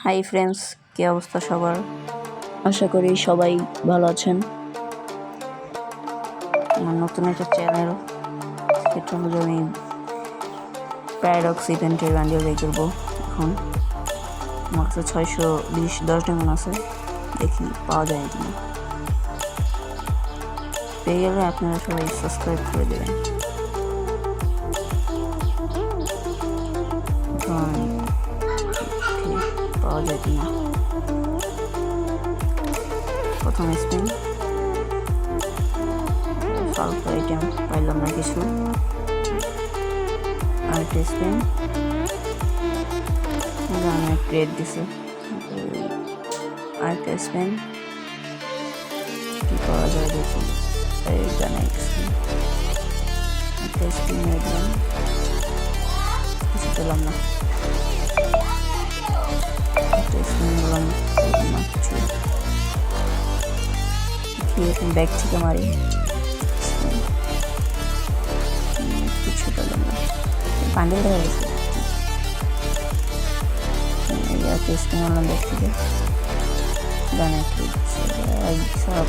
Hi friends, কী অবস্থা সবার? আশা করি সবাই ভালো আছেন। আমার নতুন একটা চ্যানেল, সেটা হলো আমি প্যারাডক্স ইভেন্টের বান্ডিল বের করবো। এখন আমার কাছে 620 ডায়মন্ড আছে, দেখি পাওয়া যায় কিনা। পেয়ে গেলে আপনারা সবাই সাবস্ক্রাইব করে দেবেন। এখন পাওয়া যায় কিনা। প্রথম স্পিন, ফালতু আইটেম পাইলাম না কিছু। আরেকটা স্পিন, অনেক রেট দিছে। আরেকটা স্পিন, কি পাওয়া যায় দেখি। এইটা নেক্সট স্পিন, একটা স্পিন নিয়ে দিলাম, কিছু পেলাম না। একটা স্পিন নিলাম, পেলাম না কিছু। এখন ব্যাগ থেকে মারি, কিছু পেলাম না। বান্ডেল দেখা গেছে। একটা স্পিন আনলাম ব্যাগ থেকে, সব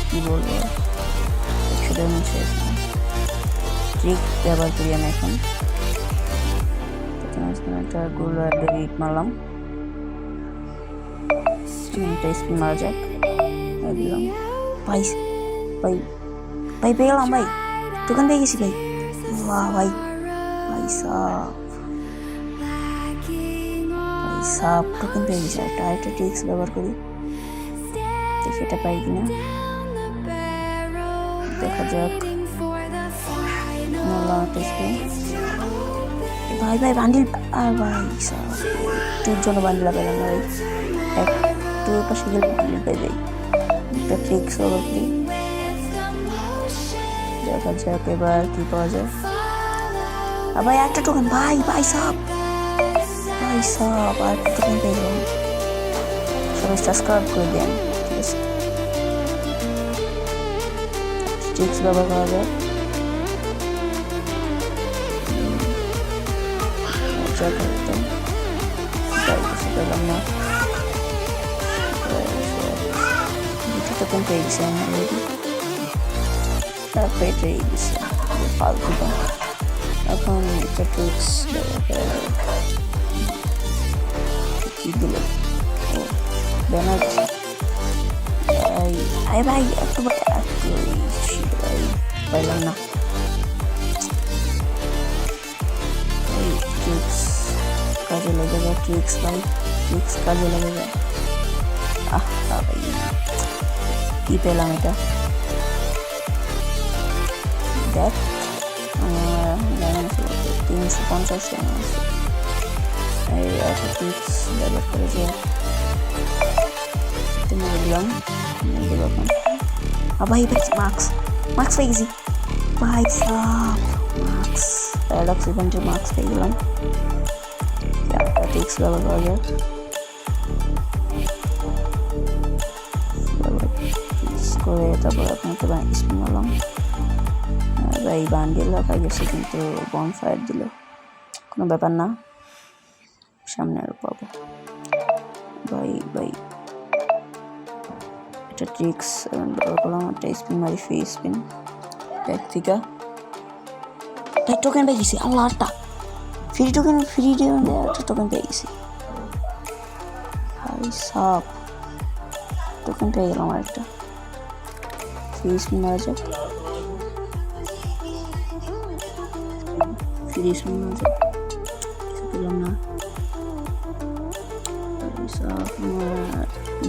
কি বলবো, 100 ডায়মন্ড শেষ। ট্রিক ব্যবহার করি আমি এখন। একটা গোল হিট মারলাম, একটা স্পিন মারা যাক। দিলাম ভাই, ভাই ভাই পেয়ে গেলাম ভাই, দোকান পেয়ে গেছি ভাই। বাহ ভাই, ভাই সাপ টোকেন পেয়ে গেছি। আরেকটা ট্রিক্স ব্যবহার করি, দেখি এটা পাই কিনা, দেখা যাক। ভাই ভাই বান্ডিল, আর ভাই সাপ তোর জন্য বান্ডিল পেলাম না ভাই। একটু পাশে গেলে বান্ডিল পেয়ে যাই। একটা ট্রিক্স ব্যবহার করি, দেখা যাক এবার কি পাওয়া যায়। আর ভাই একটা টোকেন, ভাই ভাই সাপ, ভাই সাপ আর একটা টোকেন পেয়ে যাবেন। সবাই সাবস্ক্রাইব করে দেন, ঠিক আছে? ট্রিক্স ব্যবহার করা যায়। পেলাম না, দুটো টোকেন পেয়ে গেছি আমি অলরেডি। পেয়ে গেছি ফালতু। এখন একটা ট্রিক্স কি দিল, ও ব্যানার ভাই ভাই একটু পাইলাম না। ট্রিক্স কাজে লেগে যায়, ট্রিক্স ভাই, ট্রিক্স কাজে লেগে যায়। ভাই কি পেলাম এটা, দেখ 350 আছে। এই একটা ট্রিক্স ব্যবহার করে যে দিলাম ভাই মার্কস পেয়ে গেছি ভাই সাপ। মার্কস প্যারাডক্স ইভেন্টের মার্কস পেয়ে গেলাম। একটা ট্রিক্স ব্যবহার করা যায়, করে তারপর আপনাকে স্পিন মারলাম। ভাই বান্ডিল রাখা গেছে, কিন্তু বন ফায়ার দিল, কোনো ব্যাপার না, সামনে আরো পাবো। ভাই ভাই একটা ট্রিক্স ব্যবহার করলাম, একটা স্পিন মারি, ফ্রি স্পিন ব্যাগ থেকে। ভাই টোকেন পেয়ে গেছি, আল্লাহ আটটা ফ্রি টোকেন, একটা টোকেন পেয়ে গেছি। ভাই সাপ টোকেন পেয়ে গেলাম, আরেকটা ফ্রি স্পিন মারা যাক। ফ্রি স্পিন মারা যাক, কিছু পেলাম না।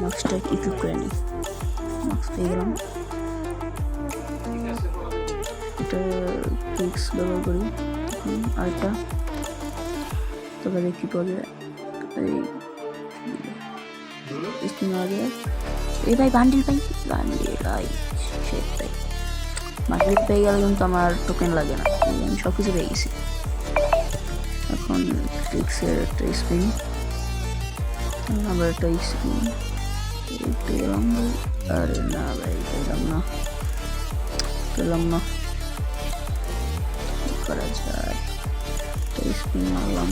মাস্কটা ইকুইপ করে নিই, মাস্ক পেয়ে গেলাম। এটা ট্রিক্স ব্যবহার করি এখন আরেকটা, তবে দেখি পরে এই স্পিন মারা যায়। এই ভাই বান্ডিল ভাই, ভাই শেট ভাই, বান্ডিল পেয়ে গেলে কিন্তু আমার টোকেন লাগে না, আমি সব কিছু পেয়ে গেছি। এখন ট্রিক্সের একটা স্পিন, আবার একটা স্পিন পেলাম। আরে না ভাই পেলাম না করা যায়। একটা স্পিন মারলাম,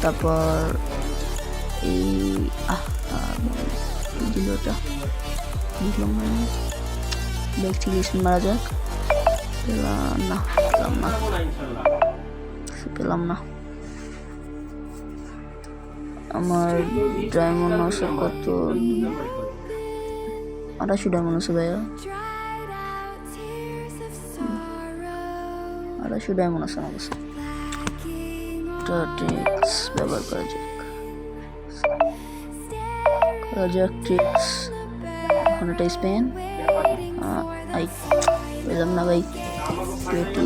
তারপর এই দিল ওটা বুঝলাম না। ব্যাগ থেকে স্পিন মারা যাক। পেলাম না। আমার ডায়মন্ড আছে কত? 2800 ডায়মন্ড আছে ভাইয়া। 2800 ডায়মন্ড আছে আমার কাছে। ট্রিক্স ব্যবহার করা যাক ট্রিক্স। এখন একটা স্পেন পেলাম না ভাই।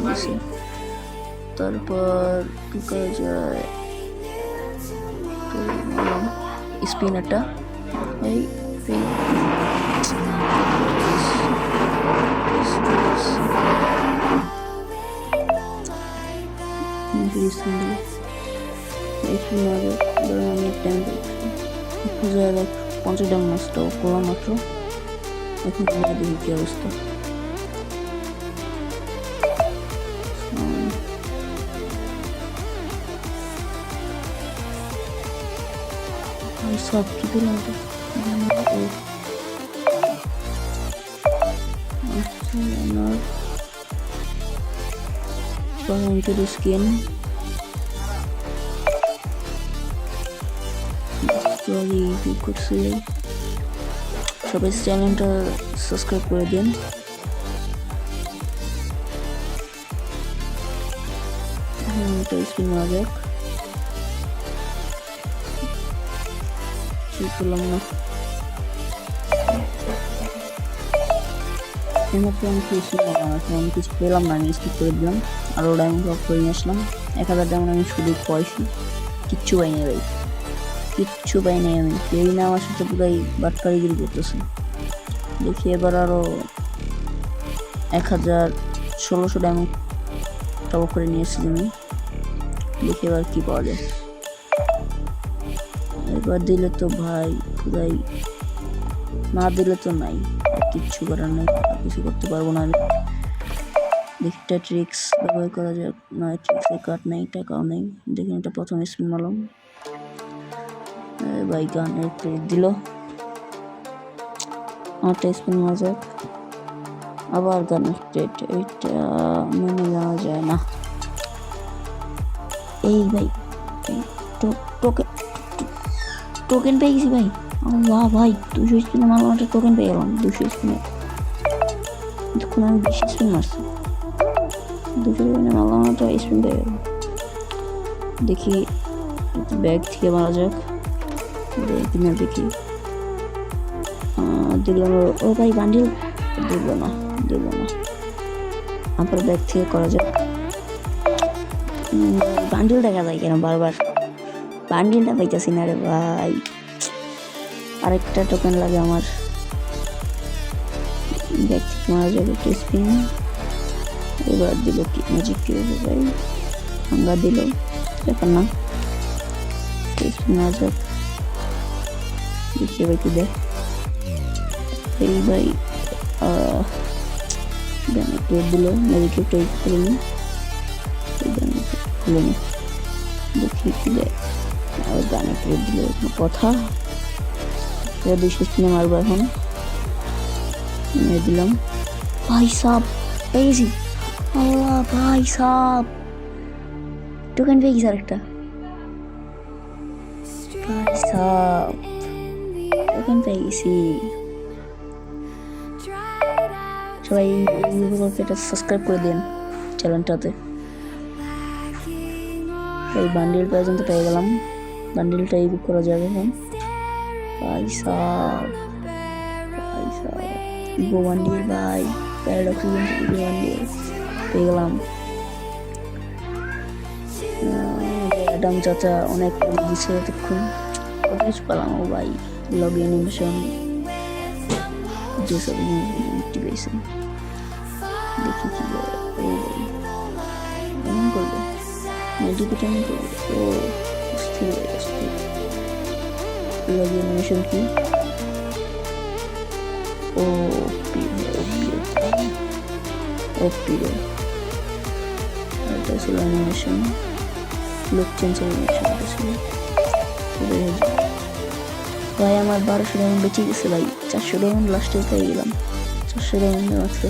দিছে। তারপর কি করা যায়? স্পিন একটা এই আমি 50 ডায়মন্ড নষ্ট করলাম মাত্র। এখন দেখি কি অবস্থা। সব কি পেলাম into the skin. Sorry, you could see. সবাই চ্যানেলটা সাবস্ক্রাইব করে দিন। এটা স্পিন মারা যাক। কি করলাম না। আমি কিছু পেলাম না, আমি স্কিপ করে দিলাম। আরও ডায়মন্ড ড্রপ করে নিয়ে আসলাম। 1000 ডায়মন্ড আমি শুধু পয়সা কিচ্ছু পাই নাই ভাই, কিচ্ছু পাই নাই। আমি কেউই না আমার সাথে পুরাই বাটকারিগিরি করতেছে। দেখি এবার আরও 1600 ডায়মন্ড টপ করে নিয়ে এসেছি আমি। দেখি এবার কি পাওয়া যায়। এবার দিলে তো ভাই পুরাই, না দিলে তো নাই, কিচ্ছু করার নেই, কিছু করতে পারবো না আমি। দেখি একটা ট্রিক্স ব্যবহার করা যাক। না ট্রিক্সের কার্ড নেই, টাকাও নেই। দেখি এটা প্রথম স্পিন মারলাম ভাই, গানের ট্রিক দিল। আরেকটা স্পিন মারা যাক। আবার গানের ট্রিক, এইটা মেনে নেওয়া যায় না। এই ভাই টোকেন পেয়ে গেছি ভাই। বাহ ভাই 200 স্পিনে মারলাম, একটা টোকেন পেয়ে গেলাম। 200 স্পিনে দেখুন আমি 20 স্পিন মারছি। 200 স্পিনে মারলাম, একটা স্পিন পেয়ে গেলাম। দেখি ব্যাগ থেকে মারা যাক। কিনা দেখি দিলাম। ও ভাই বান্ডিল দিল না। আবার ব্যাগ থেকে করা যাক। বান্ডিল দেখা যায় কেন বারবার? বান্ডিলটা পাইতেছি না রে ভাই। আরেকটা টোকেন লাগে আমার। ব্যাগ থেকে মারা যাবে একটা স্পিন। এবার দিল কি ম্যাজিক কি হবে ভাই? ভাঙ্গা দিল, ব্যাপার না। স্পিন মারা যাক। দেখি ভাই কি দেখ। এই ভাই দিল ম্যাজিক খুলে নি, দেখি কি দেখ। আর গানে ক্রেড দিল কথা। 200 স্পিনে মারবো এখন। দিলাম ভাই সাপ পেয়েছি। আল্লাহ ভাই সাপ টোকেন পেয়ে গেছি আরেকটা। ভাই সাপ টোকেন পেয়ে গেছি। সবাই এটা সাবস্ক্রাইব করে দিন চ্যানেলটাতে। এই বান্ডিল পর্যন্ত পেয়ে গেলাম। বান্ডিলটা ইউজ করা যাবে এখন। পয়সা ইগো বান্ডিল ভাই, প্যারাডক্স ইগো বান্ডিল পেয়ে গেলাম। অ্যাডাম চাচা অনেক দিচ্ছে এতক্ষণ, কত কিছু পেলাম। ও ভাই লগ অ্যানিমেশন যেসব মুক্তি পেয়েছে। দেখি কি এমন করবে, মেডিকেট এমন করবে। ও স্থির হয়ে গেছে। লগ অ্যানিমেশন কি? এটা ছিল অ্যানিমেশন, লুক চেঞ্জ অ্যানিমেশন ছিল। ভাই আমার 1200 ডায়মন্ড বেঁচে গেছে ভাই, 400 ডায়মন্ড লাস্টে পেয়ে গেলাম, 400 ডায়মন্ড মাত্র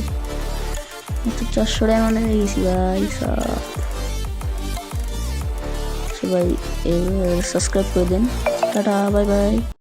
400 ডায়মন্ডে পেয়ে গেছি ভাই সব। সবাই সাবস্ক্রাইব করে দেন, টাটা বাই বাই।